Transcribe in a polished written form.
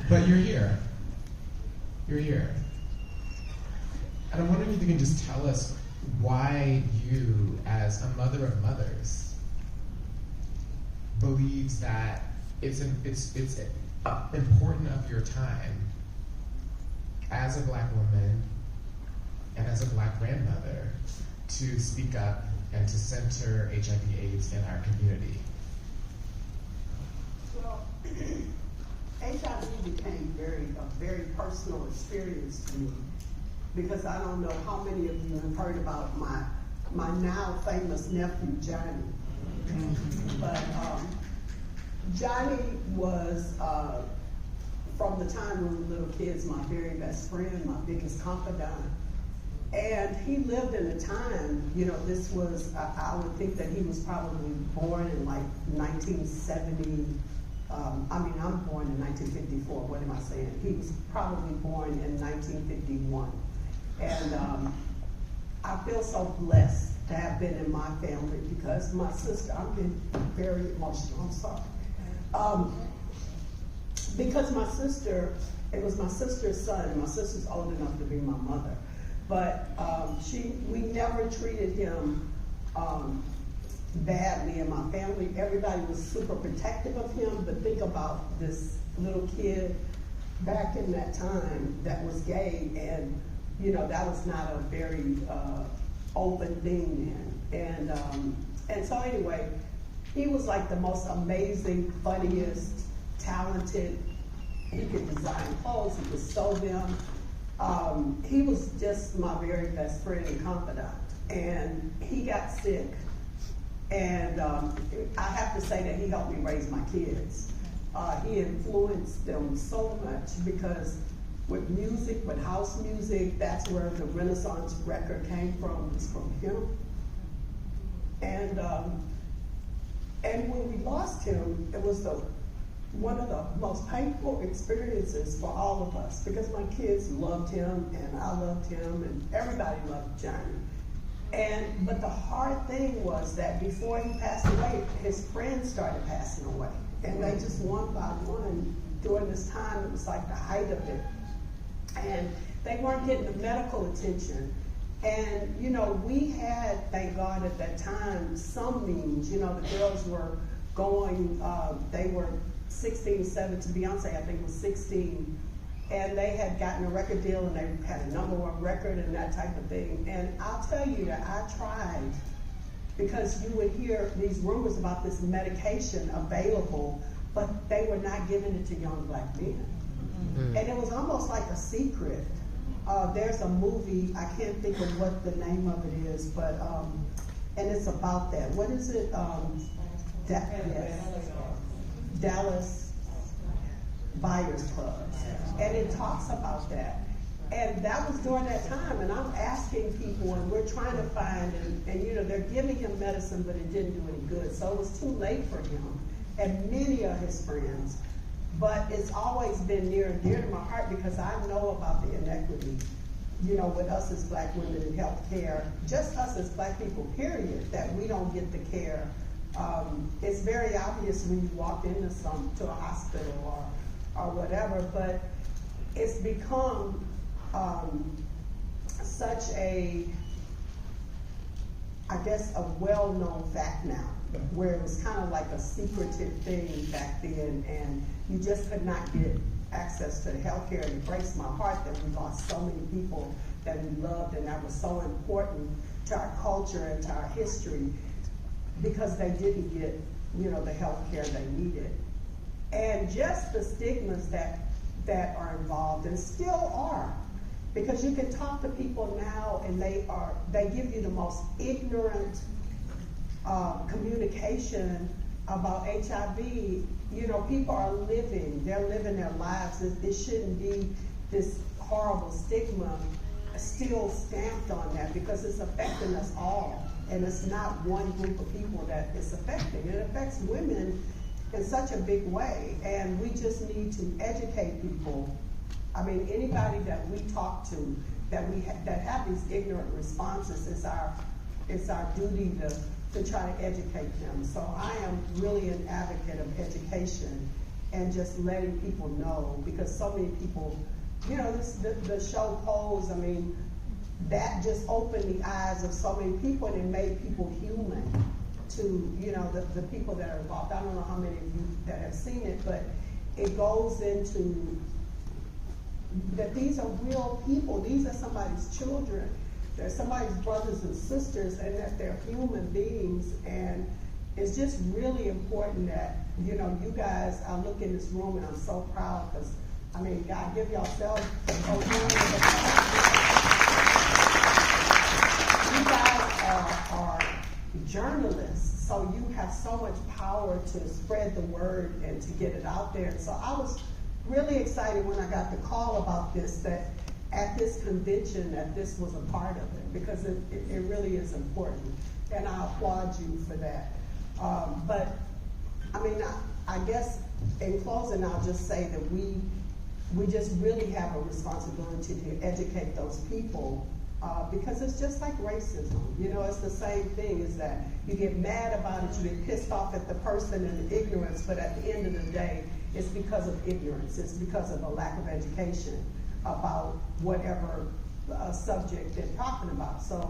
But you're here. You're here. And I'm wondering if you can just tell us why you, as a mother of mothers, believes that it's important of your time as a Black woman and as a Black grandmother to speak up and to center HIV/AIDS in our community. Well, HIV became a very personal experience to me, because I don't know how many of you have heard about my now famous nephew, Johnny. But Johnny was, from the time we were little kids, my very best friend, my biggest confidant. And he lived in a time, this was, I would think that he was probably born in like 1970. I'm born in 1954, what am I saying? He was probably born in 1951. And I feel so blessed to have been in my family, because my sister, I'm getting very emotional, I'm sorry. Because my sister, it was my sister's son, and my sister's old enough to be my mother. But we never treated him badly in my family. Everybody was super protective of him, but think about this little kid back in that time that was gay, and that was not a very open thing then. And so anyway, he was like the most amazing, funniest, talented. He could design clothes, he could sew them. He was just my very best friend and confidant. And he got sick. And I have to say that he helped me raise my kids. He influenced them so much, because with music, with house music, that's where the Renaissance record came from, was from him. And when we lost him, it was one of the most painful experiences for all of us, because my kids loved him, and I loved him, and everybody loved Johnny. But the hard thing was that before he passed away, his friends started passing away. And they just one by one, during this time, it was like the height of it. And they weren't getting the medical attention. And, we had, thank God at that time, some means. The girls were going, they were 16, 17, Beyonce I think was 16. And they had gotten a record deal, and they had a #1 record and that type of thing. And I'll tell you that I tried, because you would hear these rumors about this medication available, but they were not giving it to young Black men. Mm-hmm. And it was almost like a secret. There's a movie, I can't think of what the name of it is, but, and it's about that. What is it? Dallas Buyers Club. And it talks about that. And that was during that time, and I'm asking people, and we're trying to find, and they're giving him medicine, but it didn't do any good. So it was too late for him and many of his friends. But it's always been near and dear to my heart, because I know about the inequity, with us as Black women in healthcare, just us as Black people, period, that we don't get the care. It's very obvious when you walk into to a hospital or whatever, but it's become such a, I guess, a well-known fact now, where it was kind of like a secretive thing back then, and you just could not get access to the healthcare. And it breaks my heart that we lost so many people that we loved, and that was so important to our culture and to our history, because they didn't get, the healthcare they needed. And just the stigmas that are involved, and still are, because you can talk to people now, and they give you the most ignorant communication about HIV. People are they're living their lives. It shouldn't be this horrible stigma still stamped on that, because it's affecting us all. And it's not one group of people that it's affecting. It affects women in such a big way, and we just need to educate people. I mean, anybody that we talk to that have these ignorant responses, it's our duty to try to educate them. So I am really an advocate of education, and just letting people know, because so many people, you know, the show Pose, I mean, that just opened the eyes of so many people, and it made people human to, you know, the people that are involved. I don't know how many of you that have seen it, but it goes into that these are real people. These are somebody's children. They're somebody's brothers and sisters, and that they're human beings. And it's just really important that, you know, you guys, I look in this room and I'm so proud, because, I mean, God, give yourselves a round of applause. You guys are journalists, so you have so much power to spread the word and to get it out there. And so I was really excited when I got the call about this, that at this convention that this was a part of it, because it really is important, and I applaud you for that. But I mean, I guess in closing, I'll just say that we just really have a responsibility to educate those people, because it's just like racism. You know, it's the same thing, is that you get mad about it, you get pissed off at the person and the ignorance, but at the end of the day, it's because of ignorance. It's because of a lack of education about whatever subject they're talking about. So